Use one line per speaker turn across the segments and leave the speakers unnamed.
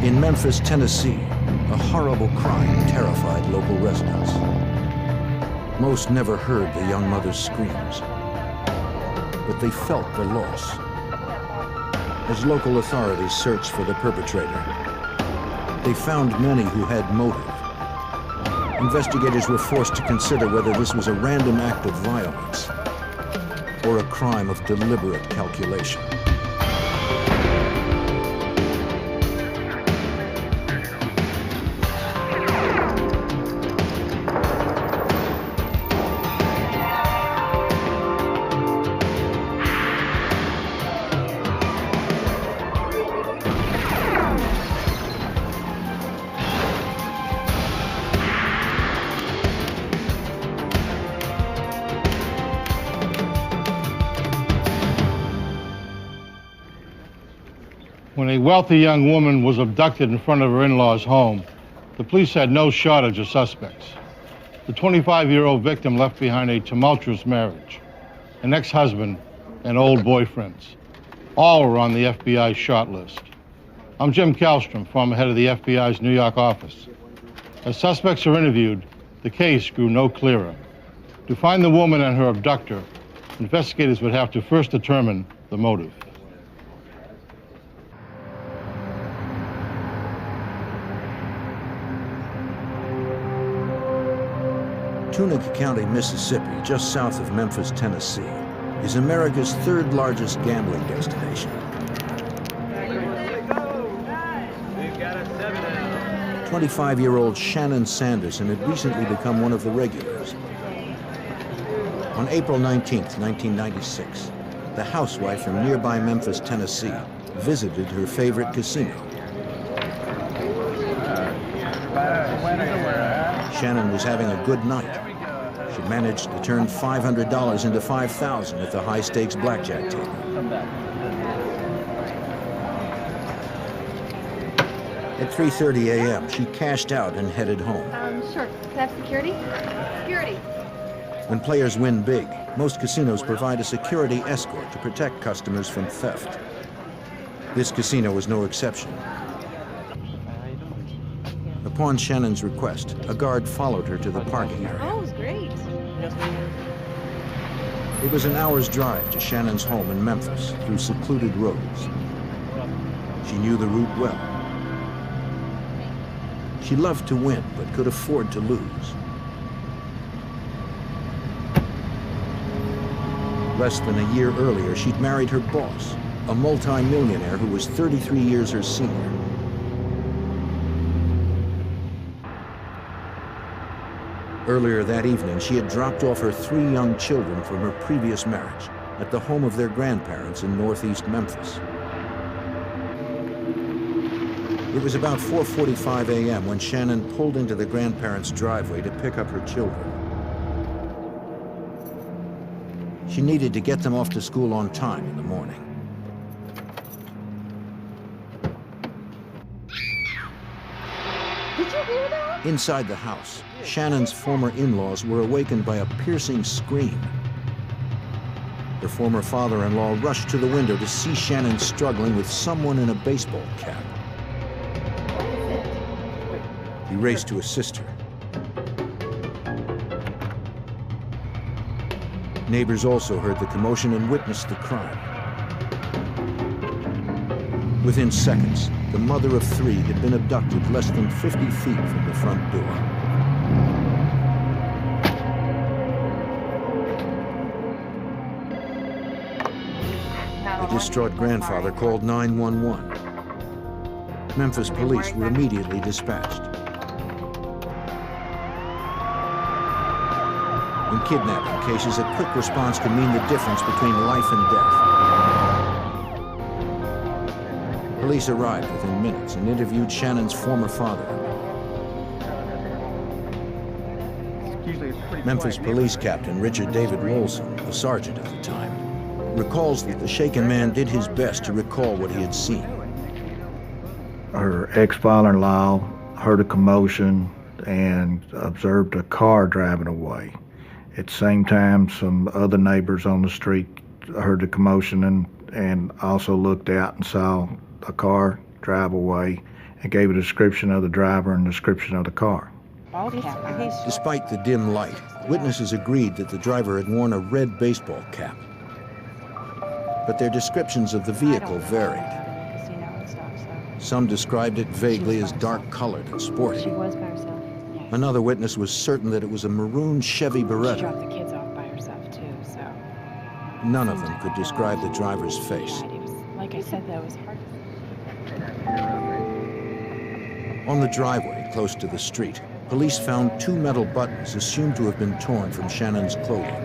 In Memphis, Tennessee, a horrible crime terrified local residents. Most never heard the young mother's screams, but they felt the loss. As local authorities searched for the perpetrator, they found many who had motive. Investigators were forced to consider whether this was a random act of violence or a crime of deliberate calculation.
When a wealthy young woman was abducted in front of her in-laws' home, the police had no shortage of suspects. The 25-year-old victim left behind a tumultuous marriage, an ex-husband, and old boyfriends. All were on the FBI's short list. I'm Jim Kallstrom, former head of the FBI's New York office. As suspects are interviewed, the case grew no clearer. To find the woman and her abductor, investigators would have to first determine the motive.
Tunica County, Mississippi, just south of Memphis, Tennessee, is America's third largest gambling destination. 25-year-old Shannon Sanderson had recently become one of the regulars. On April 19th, 1996, the housewife from nearby Memphis, Tennessee, visited her favorite casino. Shannon was having a good night. She managed to turn $500 into $5,000 at the high-stakes blackjack table. At 3:30 a.m., she cashed out and headed home.
Sure. Can I have security? Security.
When players win big, most casinos provide a security escort to protect customers from theft. This casino was no exception. Upon Shannon's request, a guard followed her to the parking area.
Oh, it was great.
It was an hour's drive to Shannon's home in Memphis through secluded roads. She knew the route well. She loved to win, but could afford to lose. Less than a year earlier, she'd married her boss, a multi-millionaire who was 33 years her senior. Earlier that evening, she had dropped off her 3 young children from her previous marriage at the home of their grandparents in northeast Memphis. It was about 4:45 a.m. when Shannon pulled into the grandparents' driveway to pick up her children. She needed to get them off to school on time in the morning.
Did you hear that?
Inside the house, Shannon's former in-laws were awakened by a piercing scream. Her former father-in-law rushed to the window to see Shannon struggling with someone in a baseball cap. He raced to assist her. Neighbors also heard the commotion and witnessed the crime. Within seconds, the mother of 3 had been abducted less than 50 feet from the front door. The distraught grandfather called 911. Memphis police were immediately dispatched. In kidnapping cases, a quick response can mean the difference between life and death. Police arrived within minutes and interviewed Shannon's former father-in-law. Memphis police captain Richard David Wolson, a sergeant at the time, recalls that the shaken man did his best to recall what he had seen.
Her ex-father-in-law heard a commotion and observed a car driving away. At the same time, some other neighbors on the street heard the commotion and also looked out and saw a car drive away and gave a description of the driver and a description of the car.
Despite the dim light, witnesses agreed that the driver had worn a red baseball cap. But their descriptions of the vehicle varied. Some described it vaguely as dark-colored and sporty.
She was by herself.
Another witness was certain that it was a maroon Chevy
She
Beretta.
dropped the kids off by herself too, so.
None of them could describe the driver's face.
It was, like I said, that was hard.
On the driveway, close to the street, police found two metal buttons assumed to have been torn from Shannon's clothing.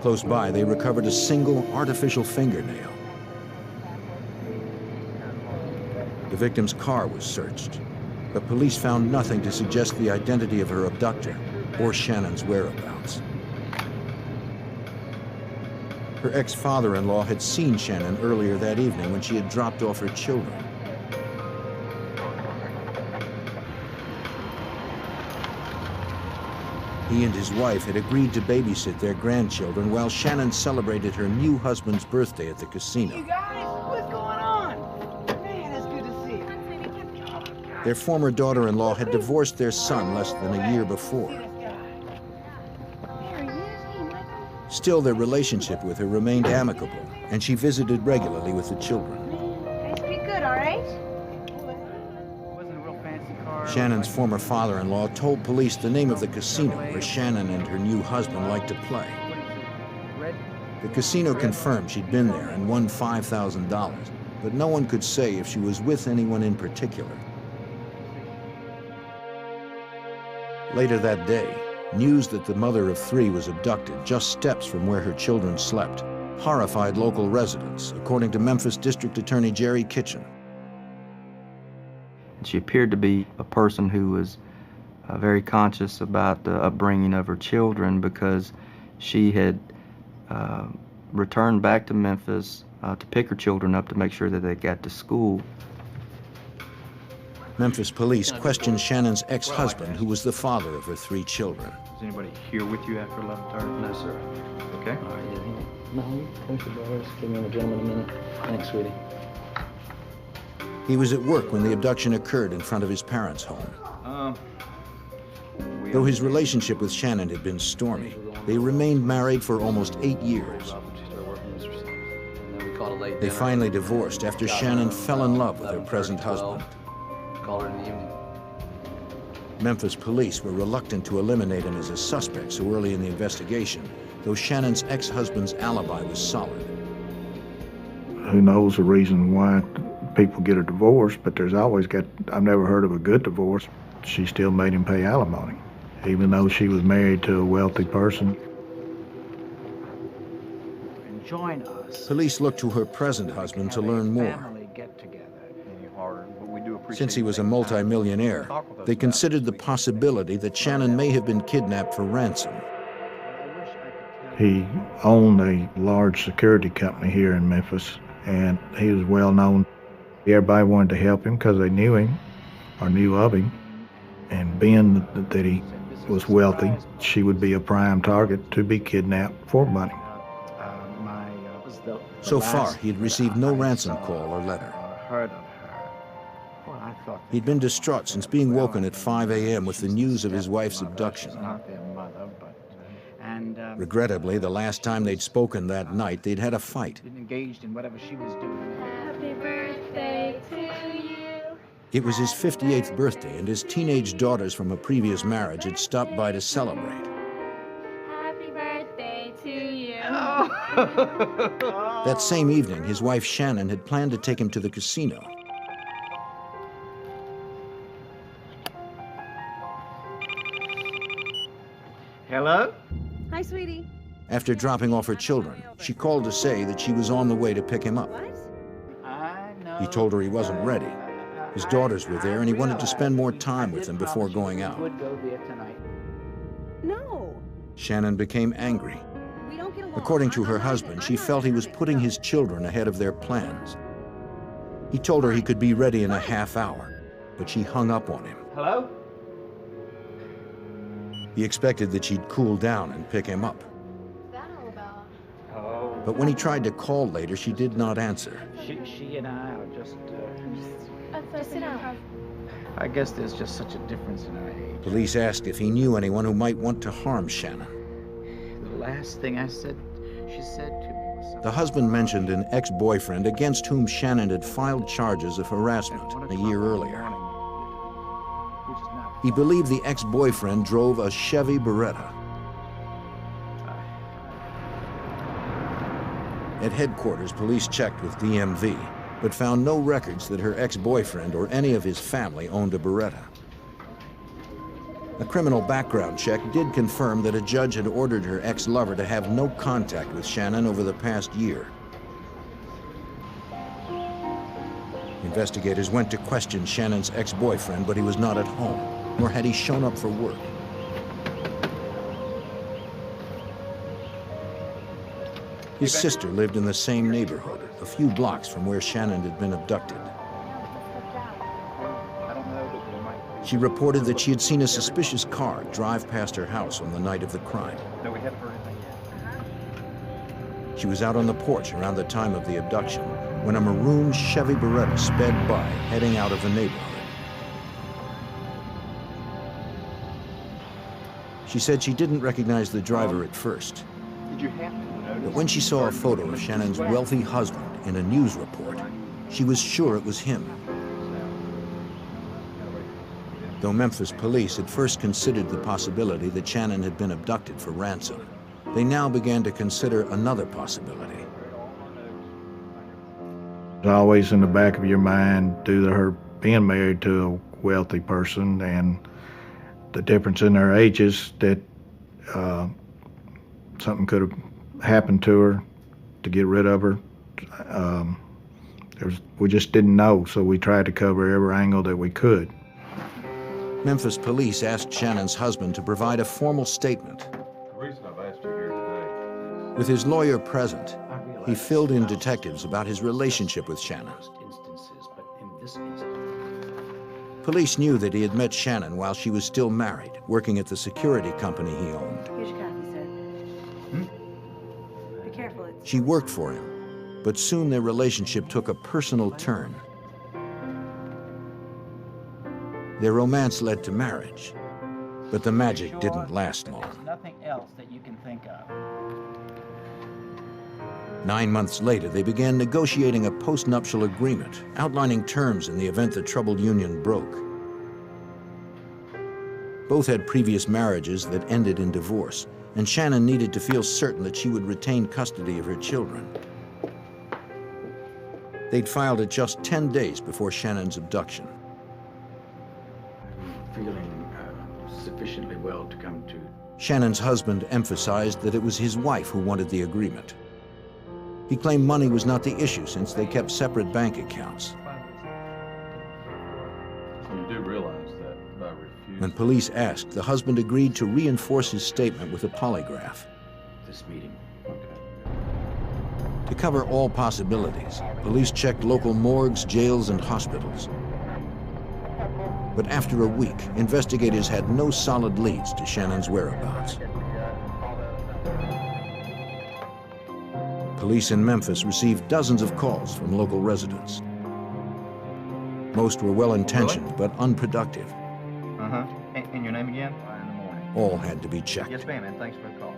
Close by, they recovered a single artificial fingernail. The victim's car was searched, but police found nothing to suggest the identity of her abductor or Shannon's whereabouts. Her ex-father-in-law had seen Shannon earlier that evening when she had dropped off her children. He and his wife had agreed to babysit their grandchildren while Shannon celebrated her new husband's birthday at the casino.
You guys, what's going on? Man, it's good to see you.
Their former daughter-in-law had divorced their son less than a year before. Still, their relationship with her remained amicable, and she visited regularly with the children.
Guys, pretty good, all right?
Wasn't a real fancy car.
Shannon's former father-in-law told police the name of the casino where Shannon and her new husband liked to play. The casino confirmed she'd been there and won $5,000, but no one could say if she was with anyone in particular. Later that day, news that the mother of three was abducted just steps from where her children slept horrified local residents, according to Memphis District Attorney Jerry Kitchen.
She appeared to be a person who was very conscious about the upbringing of her children because she had returned back to Memphis to pick her children up to make sure that they got to school.
Memphis police questioned Shannon's ex-husband, who was the father of her three children.
Is anybody here with you after 11:30? No, sir. Okay.
All right, yeah. No, thanks for brothers. Give me a gentleman a minute. Thanks, sweetie.
He was at work when the abduction occurred in front of his parents' home. Though his relationship with Shannon had been stormy, they remained married for almost 8 years. They finally divorced after Shannon fell in love with her present husband.
Call her in the evening.
Memphis police were reluctant to eliminate him as a suspect so early in the investigation, though Shannon's ex-husband's alibi was solid.
Who knows the reason why people get a divorce, but I've never heard of a good divorce. She still made him pay alimony, even though she was married to a wealthy person.
And join us.
Police looked to her present husband to learn more.
Family get together.
Since he was a multimillionaire, they considered the possibility that Shannon may have been kidnapped for ransom.
He owned a large security company here in Memphis, and he was well known. Everybody wanted to help him because they knew him or knew of him. And being that he was wealthy, she would be a prime target to be kidnapped for money.
So far, he had received no ransom call or letter. He'd been distraught since being woken at 5 a.m. with the news of his wife's abduction. Regrettably, the last time they'd spoken that night, they'd had a fight.
Engaged in whatever she was doing.
Happy birthday to you.
It was his 58th birthday, and his teenage daughters from a previous marriage had stopped by to celebrate.
Happy birthday to you.
That same evening, his wife Shannon had planned to take him to the casino.
Hello?
Hi, sweetie.
After dropping off her children, she called to say that she was on the way to pick him up. He told her he wasn't ready. His daughters were there, and he wanted to spend more time with them before going out.
No.
Shannon became angry.
We don't get along.
According to her husband, she felt he was putting his children ahead of their plans. He told her he could be ready in a half hour, but she hung up on him.
Hello?
He expected that she'd cool down and pick him up.
What's that all about?
Oh,
But when he tried to call later, she did not answer.
She and I are just
Just sit down.
I guess there's just such a difference in our age.
Police asked if he knew anyone who might want to harm Shannon.
The last thing she said to me was something.
The husband mentioned an ex-boyfriend against whom Shannon had filed charges of harassment a year earlier. He believed the ex-boyfriend drove a Chevy Beretta. At headquarters, police checked with DMV, but found no records that her ex-boyfriend or any of his family owned a Beretta. A criminal background check did confirm that a judge had ordered her ex-lover to have no contact with Shannon over the past year. Investigators went to question Shannon's ex-boyfriend, but he was not at home, nor had he shown up for work. His sister lived in the same neighborhood, a few blocks from where Shannon had been abducted. She reported that she had seen a suspicious car drive past her house on the night of the crime.
No, we haven't heard anything yet.
She was out on the porch around the time of the abduction when a maroon Chevy Beretta sped by, heading out of the neighborhood. She said she didn't recognize the driver at first,
Did you happen to notice?
but when she saw a photo of Shannon's wealthy husband in a news report, she was sure it was him. Though Memphis police had first considered the possibility that Shannon had been abducted for ransom, they now began to consider another possibility.
It's always in the back of your mind due to her being married to a wealthy person and the difference in their ages that something could have happened to her to get rid of her. We just didn't know, so we tried to cover every angle that we could.
Memphis police asked Shannon's husband to provide a formal statement.
The reason I've asked you here today.
With his lawyer present, he filled in detectives about his relationship with Shannon. Police knew that he had met Shannon while she was still married, working at the security company he owned.
Here's your coffee, sir. Be careful.
She worked for him, but soon their relationship took a personal turn. Their romance led to marriage, but the magic didn't last long.
There's nothing else that you can think of.
9 months later, they began negotiating a post-nuptial agreement outlining terms in the event the troubled union broke. Both had previous marriages that ended in divorce, and Shannon needed to feel certain that she would retain custody of her children. They'd filed it just 10 days before Shannon's abduction.
Feeling sufficiently well to come to.
Shannon's husband emphasized that it was his wife who wanted the agreement. He claimed money was not the issue since they kept separate bank accounts.
You do realize that by refusing.
When police asked, the husband agreed to reinforce his statement with a polygraph.
This meeting.
To cover all possibilities, police checked local morgues, jails, and hospitals. But after a week, investigators had no solid leads to Shannon's whereabouts. Police in Memphis received dozens of calls from local residents. Most were well-intentioned but unproductive.
Uh-huh. And your name again? In the morning.
All had to be checked.
Yes, ma'am, and thanks for the call.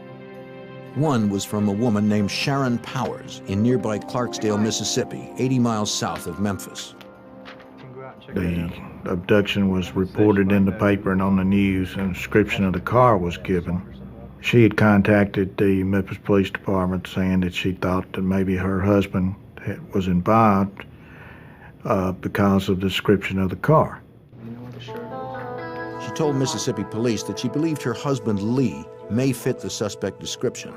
One was from a woman named Sharon Powers in nearby Clarksdale, Mississippi, 80 miles south of Memphis.
The abduction was reported in the paper and on the news, and a description of the car was given. She had contacted the Memphis Police Department saying that she thought that maybe her husband was involved because of the description of the car.
She told Mississippi police that she believed her husband, Lee, may fit the suspect description.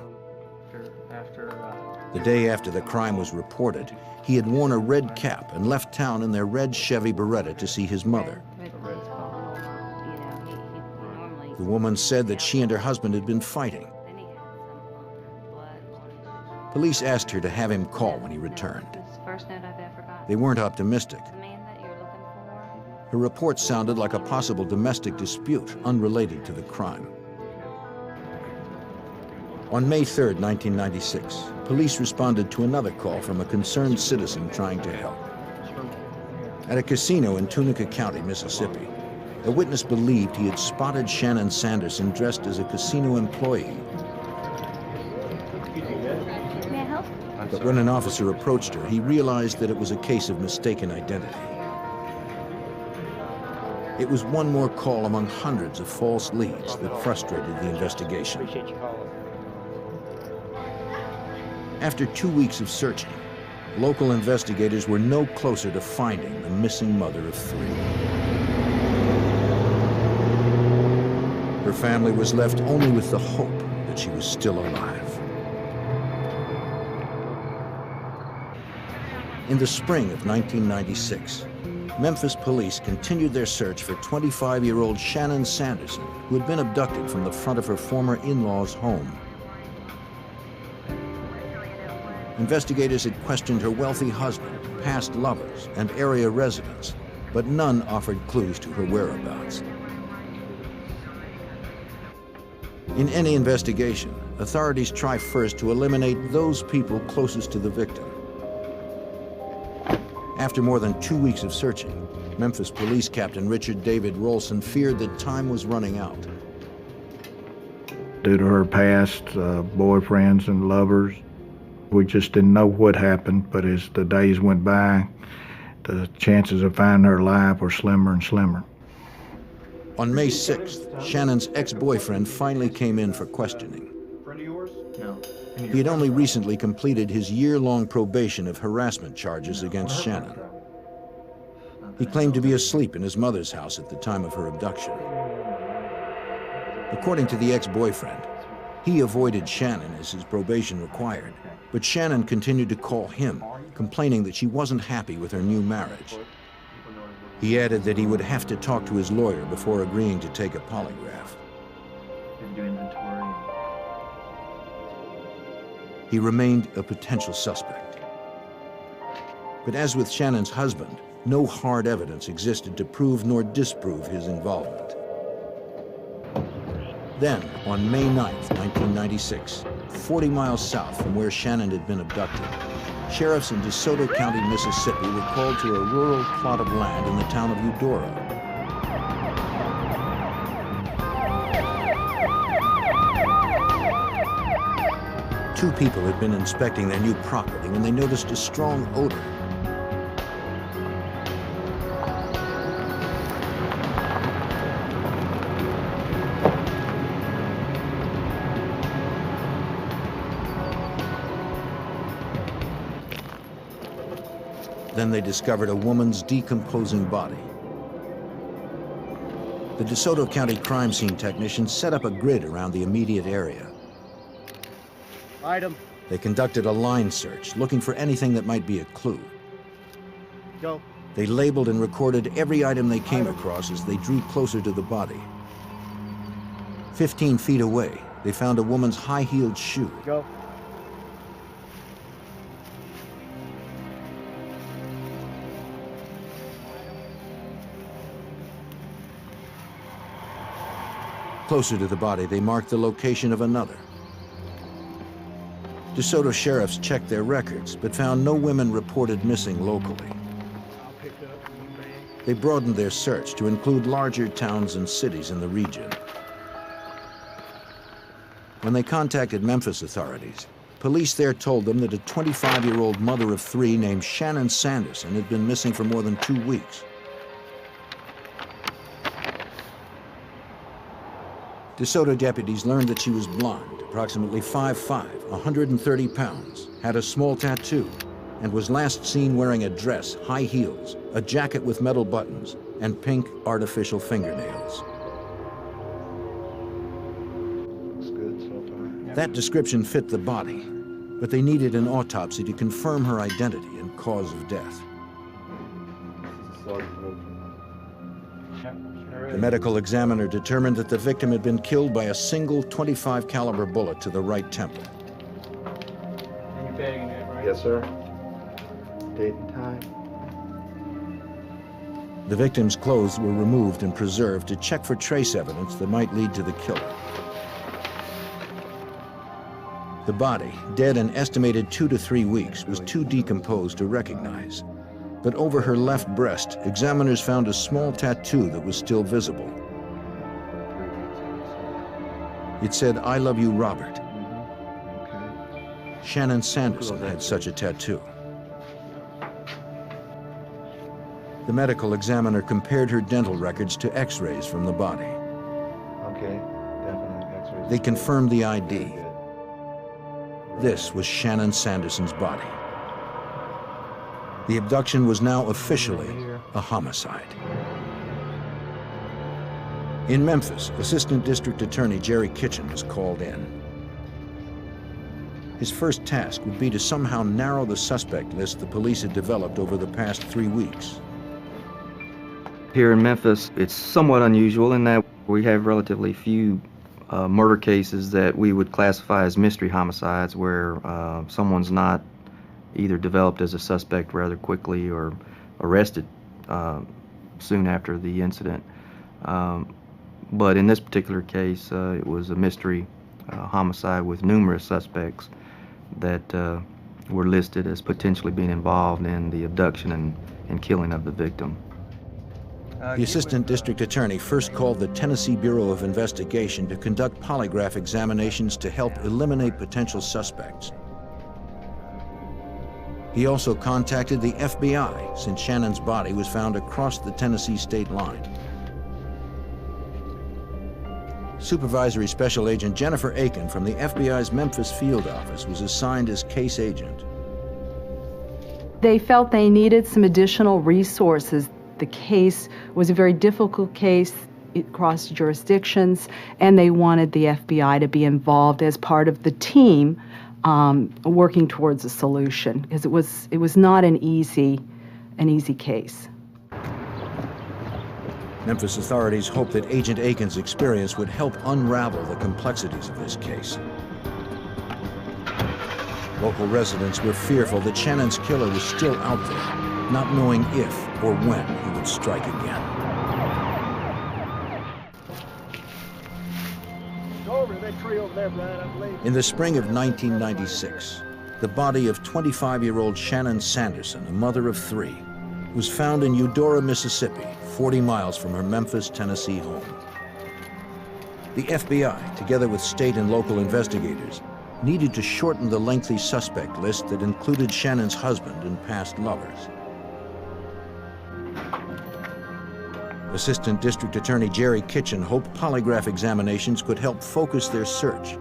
The day after the crime was reported, he had worn a red cap and left town in their red Chevy Beretta to see his mother. The woman said that she and her husband had been fighting. Police asked her to have him call when he returned. They weren't optimistic. Her report sounded like a possible domestic dispute unrelated to the crime. On May 3, 1996, police responded to another call from a concerned citizen trying to help. At a casino in Tunica County, Mississippi, a witness believed he had spotted Shannon Sanderson dressed as a casino employee.
May I help?
But when an officer approached her, he realized that it was a case of mistaken identity. It was one more call among hundreds of false leads that frustrated the investigation.
Appreciate your call.
After 2 weeks of searching, local investigators were no closer to finding the missing mother of 3. Her family was left only with the hope that she was still alive. In the spring of 1996, Memphis police continued their search for 25-year-old Shannon Sanderson, who had been abducted from the front of her former in-laws' home. Investigators had questioned her wealthy husband, past lovers, and area residents, but none offered clues to her whereabouts. In any investigation, authorities try first to eliminate those people closest to the victim. After more than 2 weeks of searching, Memphis Police Captain Richard David Rolson feared that time was running out.
Due to her past boyfriends and lovers, we just didn't know what happened, but as the days went by, the chances of finding her alive were slimmer and slimmer.
On May 6th, Shannon's ex-boyfriend finally came in for questioning.
Friend of yours? No.
He had only recently completed his year-long probation of harassment charges against Shannon. He claimed to be asleep in his mother's house at the time of her abduction. According to the ex-boyfriend, he avoided Shannon as his probation required, but Shannon continued to call him, complaining that she wasn't happy with her new marriage. He added that he would have to talk to his lawyer before agreeing to take a polygraph. He remained a potential suspect. But as with Shannon's husband, no hard evidence existed to prove nor disprove his involvement. Then, on May 9th, 1996, 40 miles south from where Shannon had been abducted, sheriffs in DeSoto County, Mississippi were called to a rural plot of land in the town of Eudora. Two people had been inspecting their new property when they noticed a strong odor. Then they discovered a woman's decomposing body. The DeSoto County crime scene technicians set up a grid around the immediate area.
Item.
They conducted a line search, looking for anything that might be a clue.
Go.
They labeled and recorded every item they came across as they drew closer to the body. 15 feet away, they found a woman's high-heeled shoe.
Go.
Closer to the body, they marked the location of another. DeSoto sheriffs checked their records, but found no women reported missing locally. They broadened their search to include larger towns and cities in the region. When they contacted Memphis authorities, police there told them that a 25-year-old mother of 3 named Shannon Sanderson had been missing for more than 2 weeks. DeSoto deputies learned that she was blonde, approximately 5'5", 130 pounds, had a small tattoo, and was last seen wearing a dress, high heels, a jacket with metal buttons, and pink artificial fingernails.
Looks good so far.
That description fit the body, but they needed an autopsy to confirm her identity and cause of death. The medical examiner determined that the victim had been killed by a single .25 caliber bullet to the right temple.
And you're bagging it, right?
Yes, sir. Date and time.
The victim's clothes were removed and preserved to check for trace evidence that might lead to the killer. The body, dead an estimated 2 to 3 weeks, was too decomposed to recognize. But over her left breast, examiners found a small tattoo that was still visible. It said, "I love you, Robert." Shannon Sanderson had such a tattoo. The medical examiner compared her dental records to x-rays from the body.
Okay, definitely X-rays.
They confirmed the ID. This was Shannon Sanderson's body. The abduction was now officially a homicide. In Memphis, Assistant District Attorney Jerry Kitchen was called in. His first task would be to somehow narrow the suspect list the police had developed over the past 3 weeks.
Here in Memphis, it's somewhat unusual in that we have relatively few murder cases that we would classify as mystery homicides, where someone's not either developed as a suspect rather quickly or arrested soon after the incident. But in this particular case, it was a mystery homicide with numerous suspects that were listed as potentially being involved in the abduction and killing of the victim.
The Assistant District Attorney first called the Tennessee Bureau of Investigation to conduct polygraph examinations to help eliminate potential suspects. He also contacted the FBI, since Shannon's body was found across the Tennessee state line. Supervisory Special Agent Jennifer Aiken from the FBI's Memphis field office was assigned as case agent.
They felt they needed some additional resources. The case was a very difficult case across jurisdictions, and they wanted the FBI to be involved as part of the team working towards a solution, because it was not an easy case.
Memphis authorities hoped that Agent Aiken's experience would help unravel the complexities of this case. Local residents were fearful that Shannon's killer was still out there, not knowing if or when he would strike again. In the spring of 1996, the body of 25-year-old Shannon Sanderson, a mother of 3, was found in Eudora, Mississippi, 40 miles from her Memphis, Tennessee home. The FBI, together with state and local investigators, needed to shorten the lengthy suspect list that included Shannon's husband and past lovers. Assistant District Attorney Jerry Kitchen hoped polygraph examinations could help focus their search.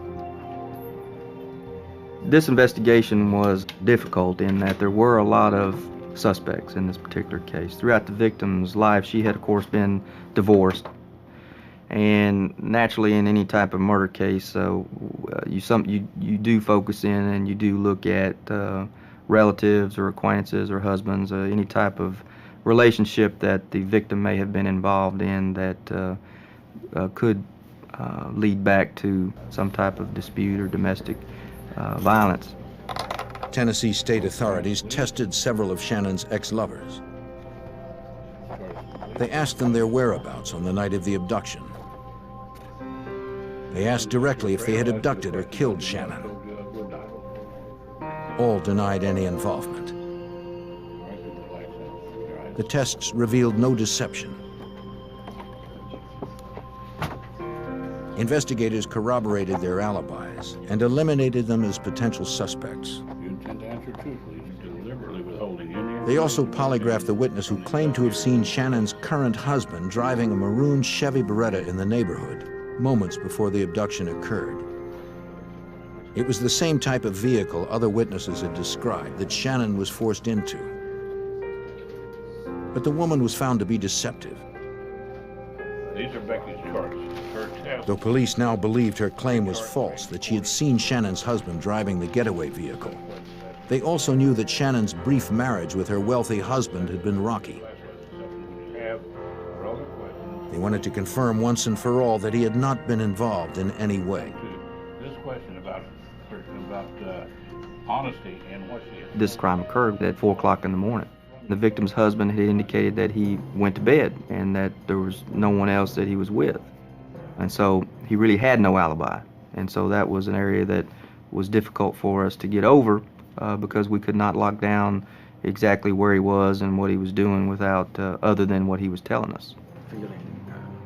This investigation was difficult in that there were a lot of suspects in this particular case. Throughout the victim's life, she had, of course, been divorced. And naturally, in any type of murder case, you do focus in and you do look at relatives or acquaintances or husbands, any type of relationship that the victim may have been involved in that could lead back to some type of dispute or domestic violence.
Tennessee state authorities tested several of Shannon's ex-lovers. They asked them their whereabouts on the night of the abduction. They asked directly if they had abducted or killed Shannon. All denied any involvement. The tests revealed no deception. Investigators corroborated their alibis and eliminated them as potential suspects. They also polygraphed the witness who claimed to have seen Shannon's current husband driving a maroon Chevy Beretta in the neighborhood moments before the abduction occurred. It was the same type of vehicle other witnesses had described that Shannon was forced into. But the woman was found to be deceptive.
These are Becky's charts. Her test.
Though police now believed her claim was false, that she had seen Shannon's husband driving the getaway vehicle, they also knew that Shannon's brief marriage with her wealthy husband had been rocky. They wanted to confirm once and for all that he had not been involved in any way.
This question about honesty and what she is.
This crime occurred at 4 o'clock in the morning. The victim's husband had indicated that he went to bed and that there was no one else that he was with. And so he really had no alibi. And so that was an area that was difficult for us to get over because we could not lock down exactly where he was and what he was doing without other than what he was telling us.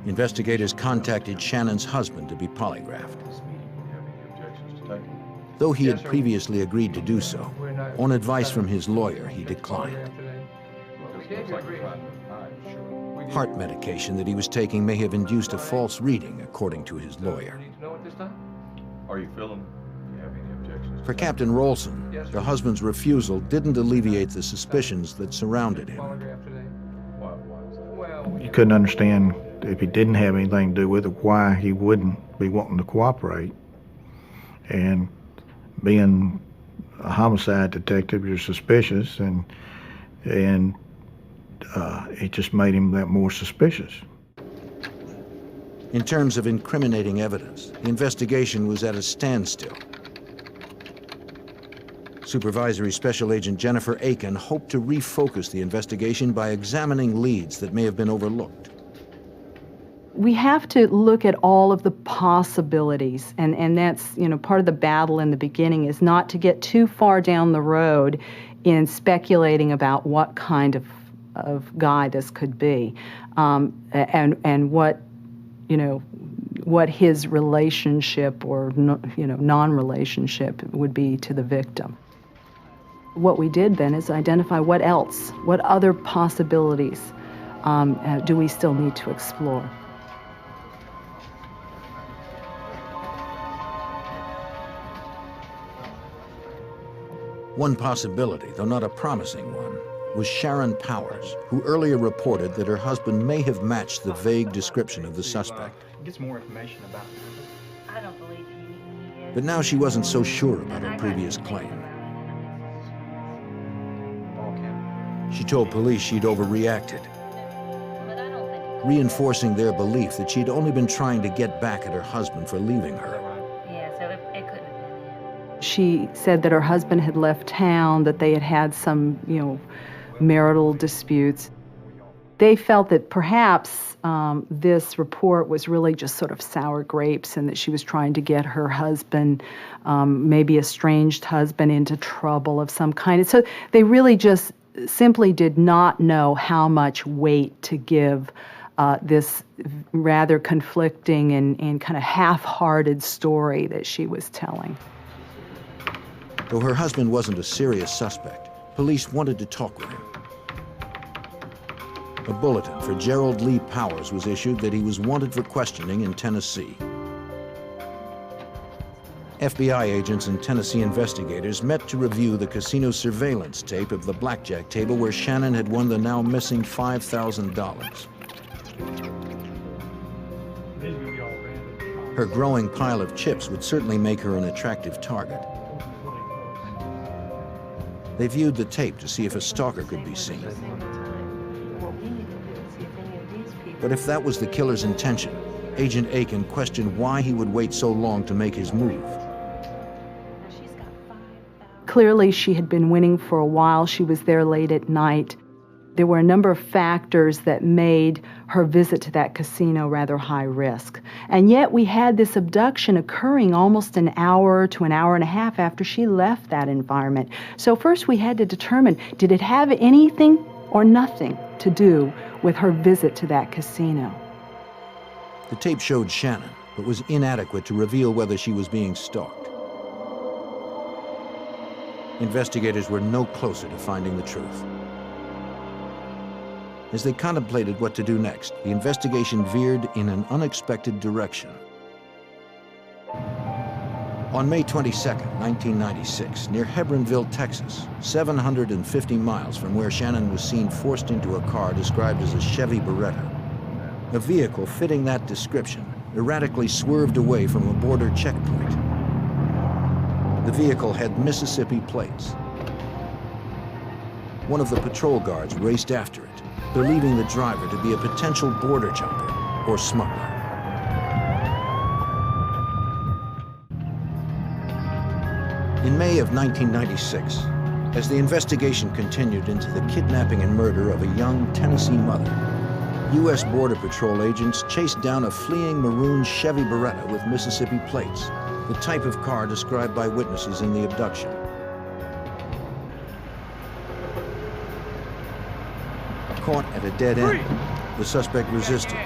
Investigators contacted Shannon's husband to be polygraphed. Though he had previously agreed to do so, on advice from his lawyer, he declined. Heart medication that he was taking may have induced a false reading, according to his lawyer.
Are you feeling?
For Captain Rolson, the husband's refusal didn't alleviate the suspicions that surrounded him.
You couldn't understand, if he didn't have anything to do with it, why he wouldn't be wanting to cooperate. And being a homicide detective, you're suspicious, and it just made him that more suspicious.
In terms of incriminating evidence, the investigation was at a standstill. Supervisory Special Agent Jennifer Aiken hoped to refocus the investigation by examining leads that may have been overlooked.
We have to look at all of the possibilities, and that's, part of the battle in the beginning is not to get too far down the road in speculating about what kind of guy this could be, and what, what his relationship or non-relationship would be to the victim. What we did then is identify what other possibilities do we still need to explore.
One possibility, though not a promising one, was Sharon Powers, who earlier reported that her husband may have matched the vague description of the suspect.
Get some more information about him.
I don't believe he is.
But now she wasn't so sure about her previous claim. She told police she'd overreacted, reinforcing their belief that she'd only been trying to get back at her husband for leaving her.
Yeah, so it couldn't have been him.
She said that her husband had left town, that they had had some, marital disputes. They felt that perhaps this report was really just sort of sour grapes and that she was trying to get her husband, maybe estranged husband, into trouble of some kind. So they really just simply did not know how much weight to give this rather conflicting and kind of half-hearted story that she was telling.
Though her husband wasn't a serious suspect, police wanted to talk with him. A bulletin for Gerald Lee Powers was issued that he was wanted for questioning in Tennessee. FBI agents and Tennessee investigators met to review the casino surveillance tape of the blackjack table where Shannon had won the now missing $5,000. Her growing pile of chips would certainly make her an attractive target. They viewed the tape to see if a stalker could be seen. But if that was the killer's intention, Agent Aiken questioned why he would wait so long to make his move.
Clearly, she had been winning for a while. She was there late at night. There were a number of factors that made her visit to that casino rather high risk. And yet we had this abduction occurring almost an hour to an hour and a half after she left that environment. So first we had to determine, did it have anything or nothing to do with her visit to that casino?
The tape showed Shannon, but was inadequate to reveal whether she was being stalked. Investigators were no closer to finding the truth. As they contemplated what to do next, the investigation veered in an unexpected direction. On May 22, 1996, near Hebronville, Texas, 750 miles from where Shannon was seen forced into a car described as a Chevy Beretta, a vehicle fitting that description erratically swerved away from a border checkpoint. The vehicle had Mississippi plates. One of the patrol guards raced after it, believing the driver to be a potential border jumper or smuggler. In May of 1996, as the investigation continued into the kidnapping and murder of a young Tennessee mother, U.S. Border Patrol agents chased down a fleeing maroon Chevy Beretta with Mississippi plates the type of car described by witnesses in the abduction. Caught at a dead end, the suspect resisted.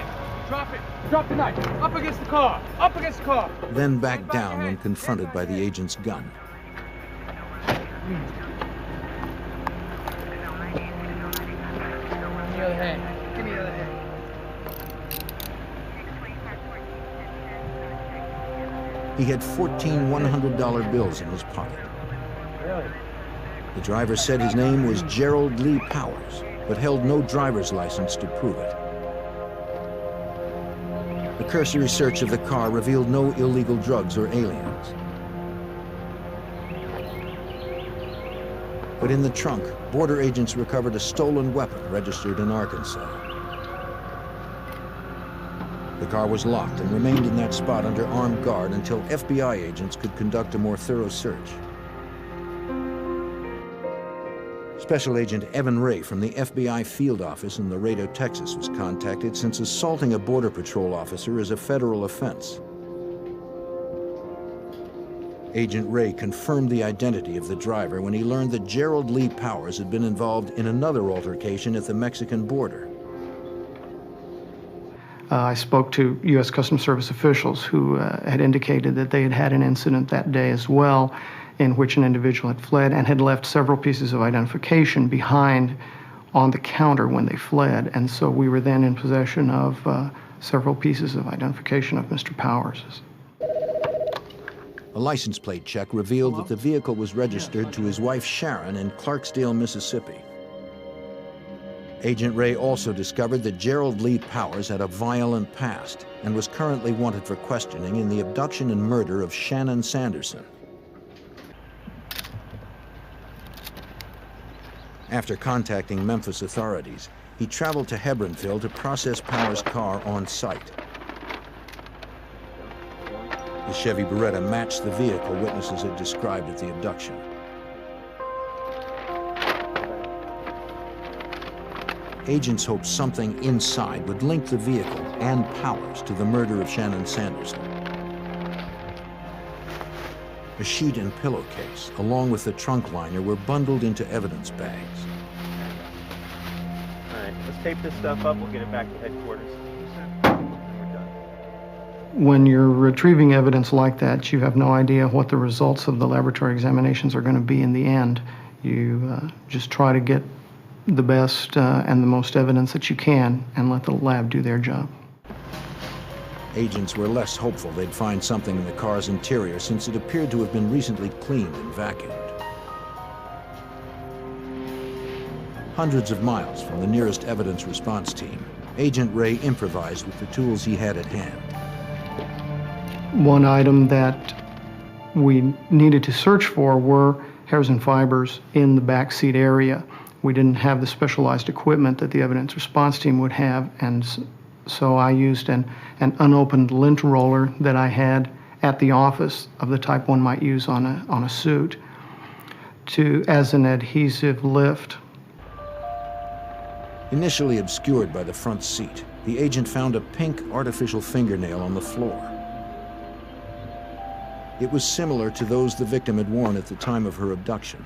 Drop it! Drop the knife! Up against the car! Up against the car!
Then backed down when confronted by the agent's gun.
Give me the other hand. Give me the other hand.
He had 14 $100 bills in his pocket.
Really?
The driver said his name was Gerald Lee Powers, but held no driver's license to prove it. A cursory search of the car revealed no illegal drugs or aliens. But in the trunk, border agents recovered a stolen weapon registered in Arkansas. The car was locked and remained in that spot under armed guard until FBI agents could conduct a more thorough search. Special Agent Evan Ray from the FBI field office in Laredo, Texas, was contacted since assaulting a Border Patrol officer is a federal offense. Agent Ray confirmed the identity of the driver when he learned that Gerald Lee Powers had been involved in another altercation at the Mexican border.
I spoke to U.S. Customs Service officials who had indicated that they had had an incident that day as well, in which an individual had fled and had left several pieces of identification behind on the counter when they fled. And so we were then in possession of several pieces of identification of Mr. Powers.
A license plate check revealed that the vehicle was registered to his wife Sharon in Clarksdale, Mississippi. Agent Ray also discovered that Gerald Lee Powers had a violent past and was currently wanted for questioning in the abduction and murder of Shannon Sanderson. After contacting Memphis authorities, he traveled to Hebronville to process Powers' car on site. The Chevy Beretta matched the vehicle witnesses had described at the abduction. Agents hoped something inside would link the vehicle and Powers to the murder of Shannon Sanderson. A sheet and pillowcase, along with the trunk liner, were bundled into evidence bags.
All right, let's tape this stuff up. We'll get it back to headquarters.
When you're retrieving evidence like that, you have no idea what the results of the laboratory examinations are going to be in the end. You just try to get the best and the most evidence that you can and let the lab do their job.
Agents were less hopeful they'd find something in the car's interior since it appeared to have been recently cleaned and vacuumed. Hundreds of miles from the nearest evidence response team, Agent Ray improvised with the tools he had at hand.
One item that we needed to search for were hairs and fibers in the back seat area. We didn't have the specialized equipment that the evidence response team would have, and so I used an unopened lint roller that I had at the office of the type one might use on a suit as an adhesive lift.
Initially obscured by the front seat, the agent found a pink artificial fingernail on the floor. It was similar to those the victim had worn at the time of her abduction.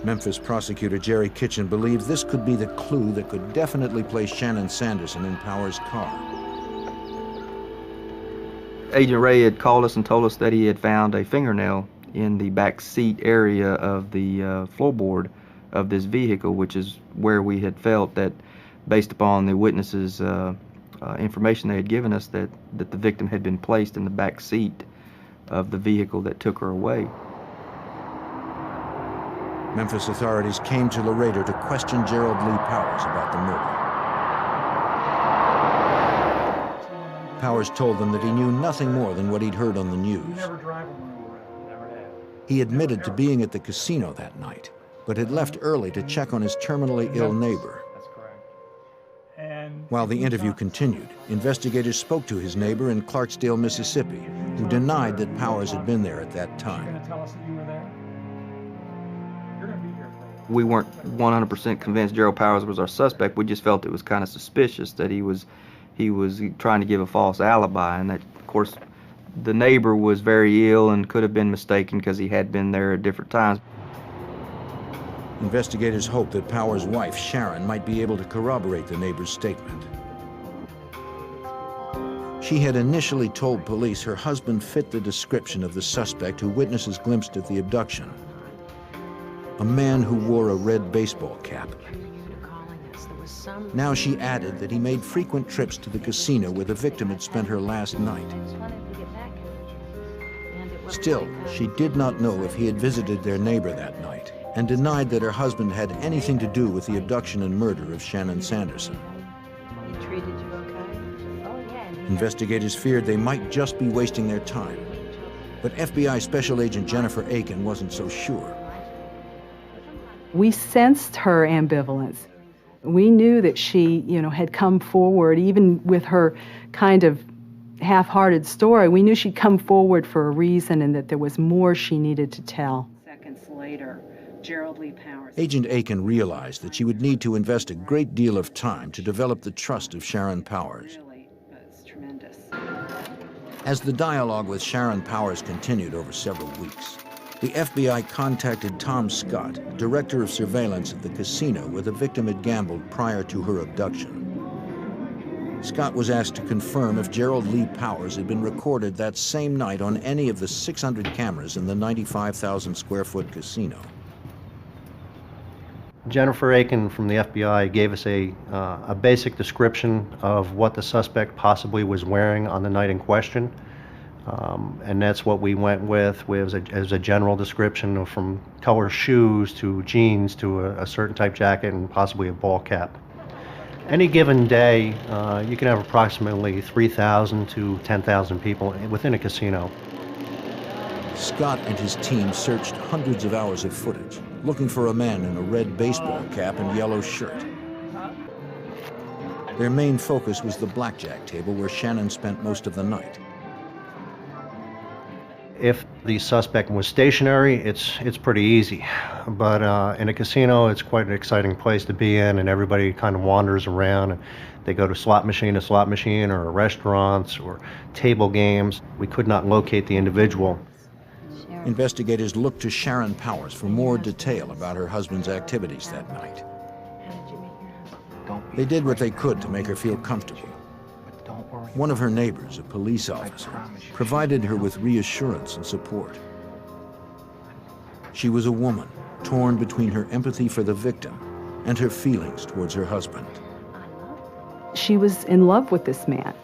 Memphis prosecutor Jerry Kitchen believed this could be the clue that could definitely place Shannon Sanderson in Powers' car.
Agent Ray had called us and told us that he had found a fingernail in the back seat area of the floorboard of this vehicle, which is where we had felt that, based upon the witnesses' information they had given us, that the victim had been placed in the back seat of the vehicle that took her away.
Memphis authorities came to Laredo to question Gerald Lee Powers about the murder. Powers told them that he knew nothing more than what he'd heard on the news. He admitted to being at the casino that night, but had left early to check on his terminally ill neighbor. While the interview continued, investigators spoke to his neighbor in Clarksdale, Mississippi, who denied that Powers had been there at that time.
We weren't 100% convinced Gerald Powers was our suspect. We just felt it was kind of suspicious that he was trying to give a false alibi, and that, of course, the neighbor was very ill and could have been mistaken because he had been there at different times.
Investigators hoped that Powers' wife, Sharon, might be able to corroborate the neighbor's statement. She had initially told police her husband fit the description of the suspect who witnesses glimpsed at the abduction. A man who wore a red baseball cap. Now she added that he made frequent trips to the casino where the victim had spent her last night. Still, she did not know if he had visited their neighbor that night, and denied that her husband had anything to do with the abduction and murder of Shannon Sanderson.
He treated you okay? Oh, yeah.
Investigators feared they might just be wasting their time. But FBI Special Agent Jennifer Aiken wasn't so sure.
We sensed her ambivalence. We knew that she, had come forward, even with her kind of half-hearted story. We knew she'd come forward for a reason and that there was more she needed to tell.
Seconds later, Gerald Lee Powers.
Agent Aiken realized that she would need to invest a great deal of time to develop the trust of Sharon Powers.
Really, it's tremendous.
As the dialogue with Sharon Powers continued over several weeks, the FBI contacted Tom Scott, director of surveillance at the casino where the victim had gambled prior to her abduction. Scott was asked to confirm if Gerald Lee Powers had been recorded that same night on any of the 600 cameras in the 95,000 square foot casino.
Jennifer Aiken from the FBI gave us a basic description of what the suspect possibly was wearing on the night in question. And that's what we went with as a general description, from color shoes to jeans to a certain type jacket and possibly a ball cap. Any given day, you can have approximately 3,000 to 10,000 people within a casino.
Scott and his team searched hundreds of hours of footage, looking for a man in a red baseball cap and yellow shirt. Their main focus was the blackjack table where Shannon spent most of the night.
If the suspect was stationary, it's pretty easy. But in a casino, it's quite an exciting place to be in, and everybody kind of wanders around. And they go to slot machine to slot machine, or restaurants, or table games. We could not locate the individual.
Investigators looked to Sharon Powers for more detail about her husband's activities that night. They did what they could to make her feel comfortable. One of her neighbors, a police officer, provided her with reassurance and support. She was a woman, torn between her empathy for the victim and her feelings towards her husband.
She was in love with this man.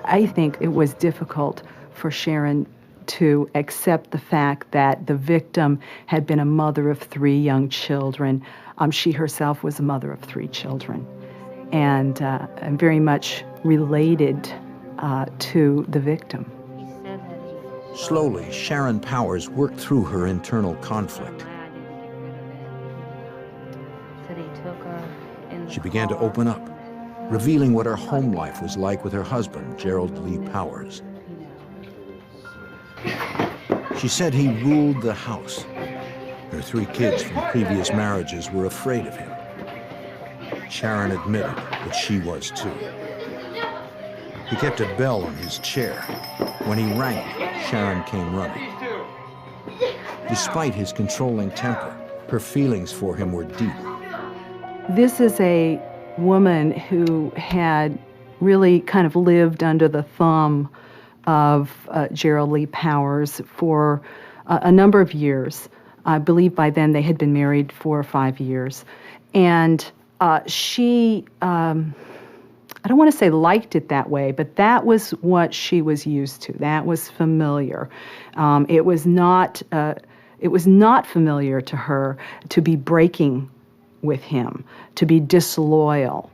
I think it was difficult for Sharon to accept the fact that the victim had been a mother of 3 young children. She herself was a mother of 3 children, and very much related to the victim.
Slowly, Sharon Powers worked through her internal conflict. She began to open up, revealing what her home life was like with her husband, Gerald Lee Powers. She said he ruled the house. Her 3 kids from previous marriages were afraid of him. Sharon admitted that she was too. He kept a bell on his chair. When he rang it, Sharon came running. Despite his controlling temper, her feelings for him were deep.
This is a woman who had really kind of lived under the thumb of Gerald Lee Powers for a number of years. I believe by then they had been married 4 or 5 years. And she, I don't want to say liked it that way, but that was what she was used to. That was familiar. It was not familiar to her to be breaking with him, to be disloyal.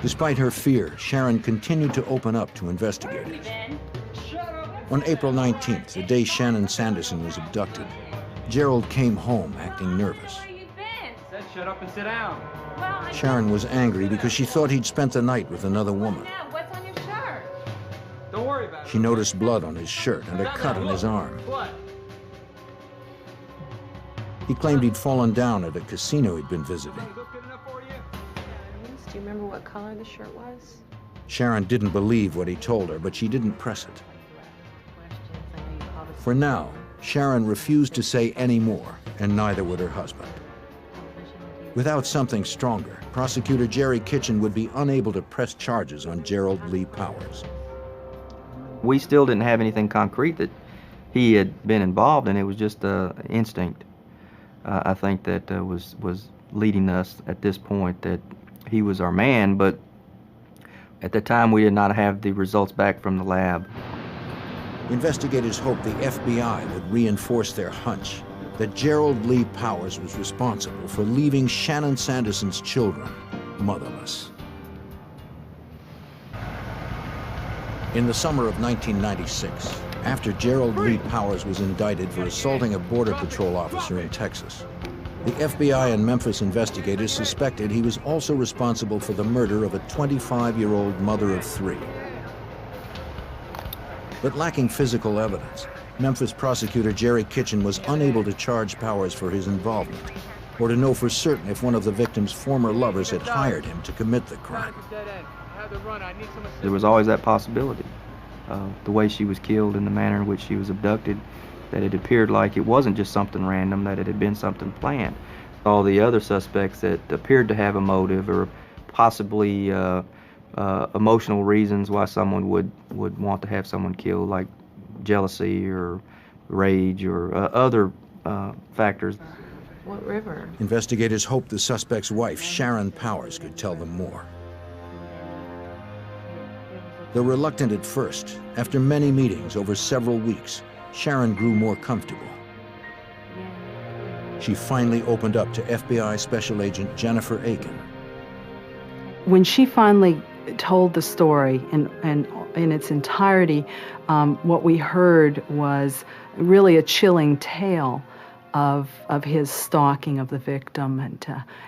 Despite her fear, Sharon continued to open up to investigators. On April 19th, the day Shannon Sanderson was abducted, Gerald came home acting nervous.
Said shut up and sit down.
Sharon was angry because she thought he'd spent the night with another woman.
What's on your shirt?
Don't worry about it.
She noticed blood on his shirt and a cut on his arm.
What?
He claimed he'd fallen down at a casino he'd been visiting.
Do you remember what color the shirt was?
Sharon didn't believe what he told her, but she didn't press it. For now, Sharon refused to say any more, and neither would her husband. Without something stronger, prosecutor Jerry Kitchen would be unable to press charges on Gerald Lee Powers.
We still didn't have anything concrete that he had been involved in. It was just instinct. I think that was leading us at this point that he was our man, but at the time we did not have the results back from the lab.
Investigators hoped the FBI would reinforce their hunch that Gerald Lee Powers was responsible for leaving Shannon Sanderson's children motherless. In the summer of 1996, after Gerald Lee Powers was indicted for assaulting a Border Patrol officer in Texas, the FBI and Memphis investigators suspected he was also responsible for the murder of a 25-year-old mother of 3. But lacking physical evidence, Memphis prosecutor Jerry Kitchen was unable to charge Powers for his involvement, or to know for certain if one of the victim's former lovers had hired him to commit the crime.
There was always that possibility. The way she was killed and the manner in which she was abducted, that it appeared like it wasn't just something random, that it had been something planned. All the other suspects that appeared to have a motive or possibly emotional reasons why someone would want to have someone killed, like jealousy or rage or other factors.
What river?
Investigators hoped the suspect's wife, Sharon Powers, could tell them more. Though reluctant at first, after many meetings over several weeks, Sharon grew more comfortable. She finally opened up to FBI Special Agent Jennifer Aiken.
When she finally told the story in its entirety, what we heard was really a chilling tale of his stalking of the victim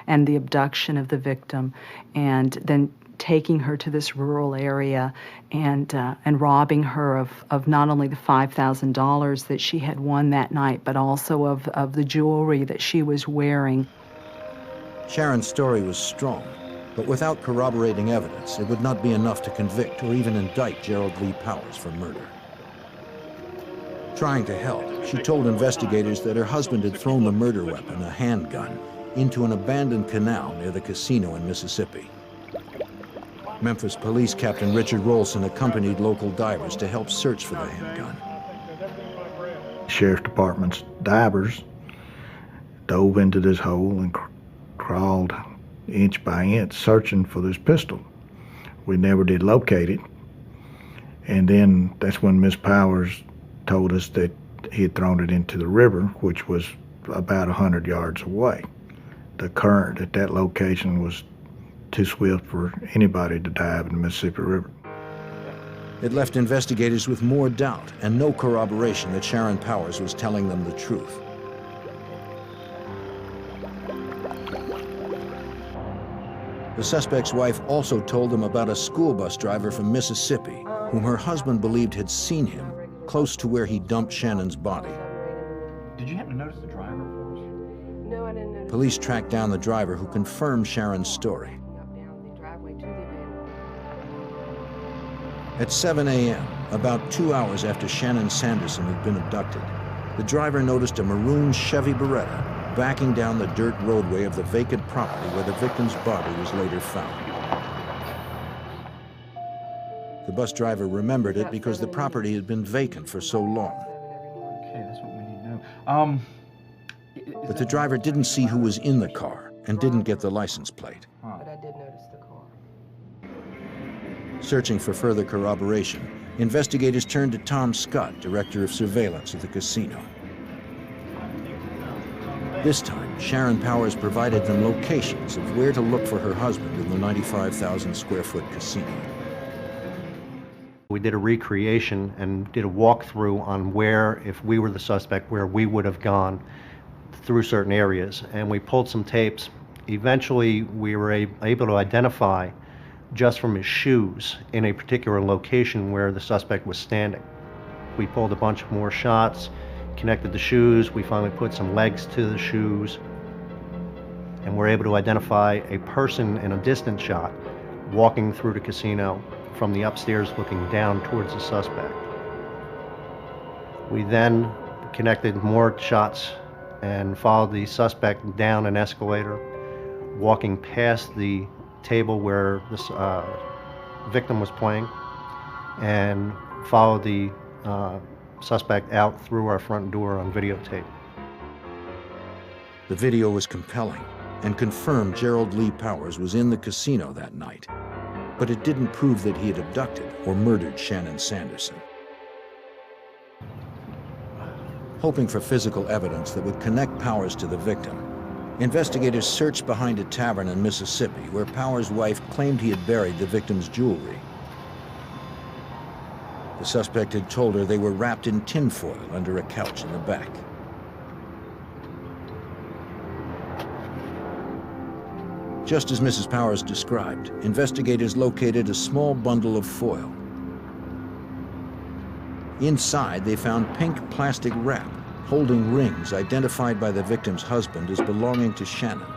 and the abduction of the victim, and then taking her to this rural area and robbing her of not only the $5,000 that she had won that night, but also of the jewelry that she was wearing.
Sharon's story was strong, but without corroborating evidence, it would not be enough to convict or even indict Gerald Lee Powers for murder. Trying to help, she told investigators that her husband had thrown the murder weapon, a handgun, into an abandoned canal near the casino in Mississippi. Memphis Police Captain Richard Rolson accompanied local divers to help search for the handgun.
Sheriff's Department's divers dove into this hole and crawled inch by inch searching for this pistol. We never did locate it. And then that's when Miss Powers told us that he had thrown it into the river, which was about 100 yards away. The current at that location was too swift for anybody to dive in the Mississippi River.
It left investigators with more doubt and no corroboration that Sharon Powers was telling them the truth. The suspect's wife also told them about a school bus driver from Mississippi whom her husband believed had seen him close to where he dumped Shannon's body.
Did you happen to notice the driver?
No, I didn't notice.
Police tracked down the driver who confirmed Sharon's story. At 7 a.m., about 2 hours after Shannon Sanderson had been abducted, the driver noticed a maroon Chevy Beretta backing down the dirt roadway of the vacant property where the victim's body was later found. The bus driver remembered it because the property had been vacant for so long.
Okay, that's what we need to know.
But the driver didn't see who was in the car and didn't get the license plate.
But I did notice the car.
Searching for further corroboration, investigators turned to Tom Scott, director of surveillance at the casino. This time, Sharon Powers provided them locations of where to look for her husband in the 95,000 square foot casino.
We did a recreation and did a walkthrough on where, if we were the suspect, where we would have gone through certain areas. And we pulled some tapes. Eventually, we were able to identify just from his shoes in a particular location where the suspect was standing. We pulled a bunch more shots, connected the shoes, we finally put some legs to the shoes, and we're able to identify a person in a distant shot walking through the casino from the upstairs looking down towards the suspect. We then connected more shots and followed the suspect down an escalator, walking past the table where the victim was playing, and followed the suspect out through our front door on videotape.
The video was compelling and confirmed Gerald Lee Powers was in the casino that night, but it didn't prove that he had abducted or murdered Shannon Sanderson. Hoping for physical evidence that would connect Powers to the victim, investigators searched behind a tavern in Mississippi where Powers' wife claimed he had buried the victim's jewelry. The suspect had told her they were wrapped in tinfoil under a couch in the back. Just as Mrs. Powers described, investigators located a small bundle of foil. Inside, they found pink plastic wrap holding rings identified by the victim's husband as belonging to Shannon.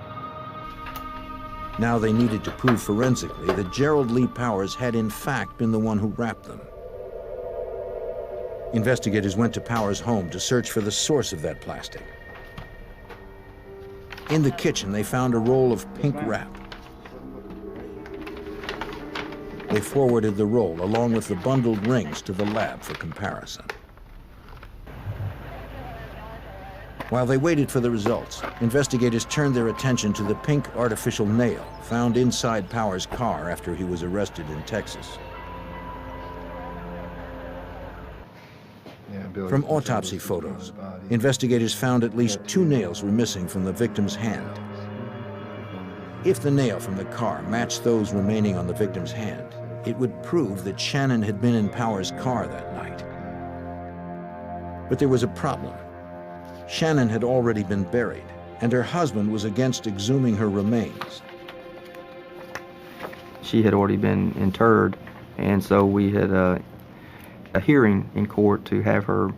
Now they needed to prove forensically that Gerald Lee Powers had in fact been the one who wrapped them. Investigators went to Powers' home to search for the source of that plastic. In the kitchen, they found a roll of pink wrap. They forwarded the roll along with the bundled rings to the lab for comparison. While they waited for the results, investigators turned their attention to the pink artificial nail found inside Powers' car after he was arrested in Texas. From autopsy photos, investigators found at least 2 nails were missing from the victim's hand. If the nail from the car matched those remaining on the victim's hand, it would prove that Shannon had been in Powers' car that night. But there was a problem. Shannon had already been buried, and her husband was against exhuming her remains.
She had already been interred, and so we had a hearing in court to have her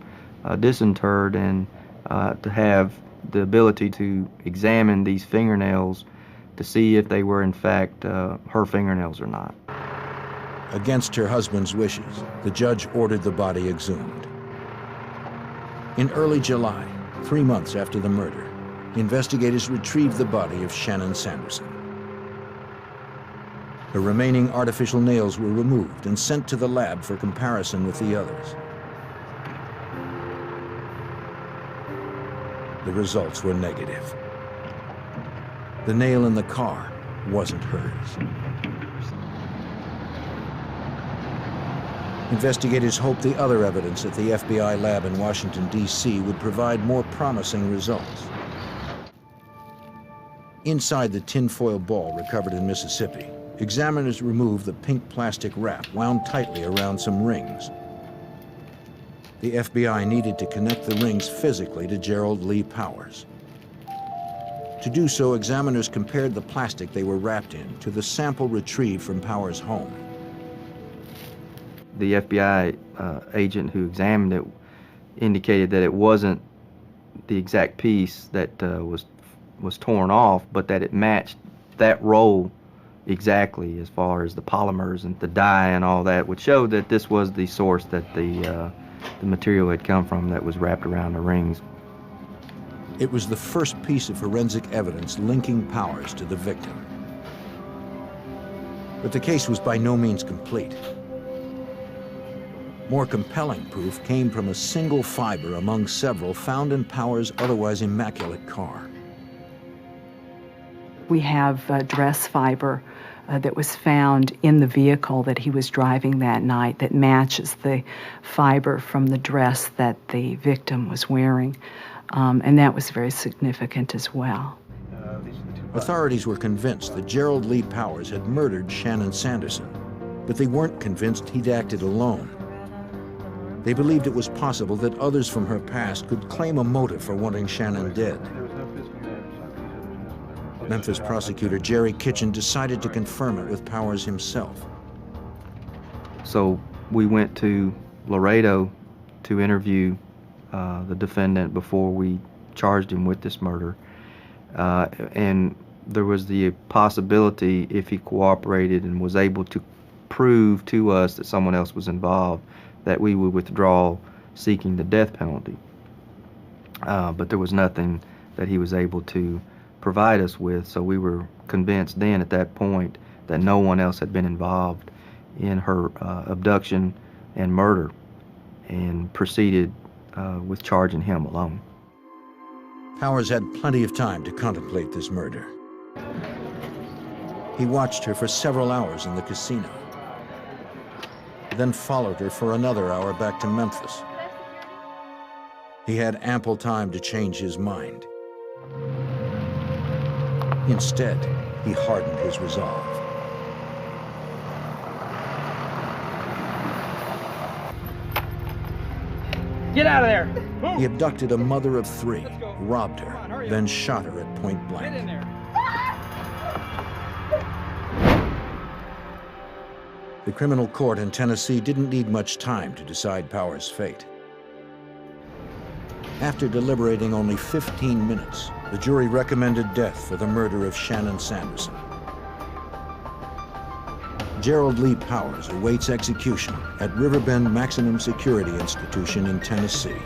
disinterred and to have the ability to examine these fingernails to see if they were in fact her fingernails or not.
Against her husband's wishes, the judge ordered the body exhumed. In early July, 3 months after the murder, investigators retrieved the body of Shannon Sanderson. The remaining artificial nails were removed and sent to the lab for comparison with the others. The results were negative. The nail in the car wasn't hers. Investigators hoped the other evidence at the FBI lab in Washington, D.C. would provide more promising results. Inside the tinfoil ball recovered in Mississippi, examiners removed the pink plastic wrap wound tightly around some rings. The FBI needed to connect the rings physically to Gerald Lee Powers. To do so, examiners compared the plastic they were wrapped in to the sample retrieved from Powers' home.
The FBI agent who examined it indicated that it wasn't the exact piece that was torn off, but that it matched that roll exactly as far as the polymers and the dye and all that, which showed that this was the source that the material had come from that was wrapped around the rings.
It was the first piece of forensic evidence linking Powers to the victim. But the case was by no means complete. More compelling proof came from a single fiber among several found in Powers' otherwise immaculate car.
We have dress fiber that was found in the vehicle that he was driving that night that matches the fiber from the dress that the victim was wearing, and that was very significant as well.
Authorities were convinced that Gerald Lee Powers had murdered Shannon Sanderson, but they weren't convinced he'd acted alone. They believed it was possible that others from her past could claim a motive for wanting Shannon dead. Memphis prosecutor Jerry Kitchen decided to confirm it with Powers himself.
So we went to Laredo to interview the defendant before we charged him with this murder. And there was the possibility, if he cooperated and was able to prove to us that someone else was involved, that we would withdraw seeking the death penalty. But there was nothing that he was able to provide us with, so we were convinced then at that point that no one else had been involved in her abduction and murder, and proceeded with charging him alone.
Powers had plenty of time to contemplate this murder. He watched her for several hours in the casino, then followed her for another hour back to Memphis. He had ample time to change his mind. Instead, he hardened his resolve.
Get out of there!
He abducted a mother of 3, robbed her, then shot her at point blank.
Get in there!
The criminal court in Tennessee didn't need much time to decide Powers' fate. After deliberating only 15 minutes, the jury recommended death for the murder of Shannon Sanderson. Gerald Lee Powers awaits execution at Riverbend Maximum Security Institution in Tennessee.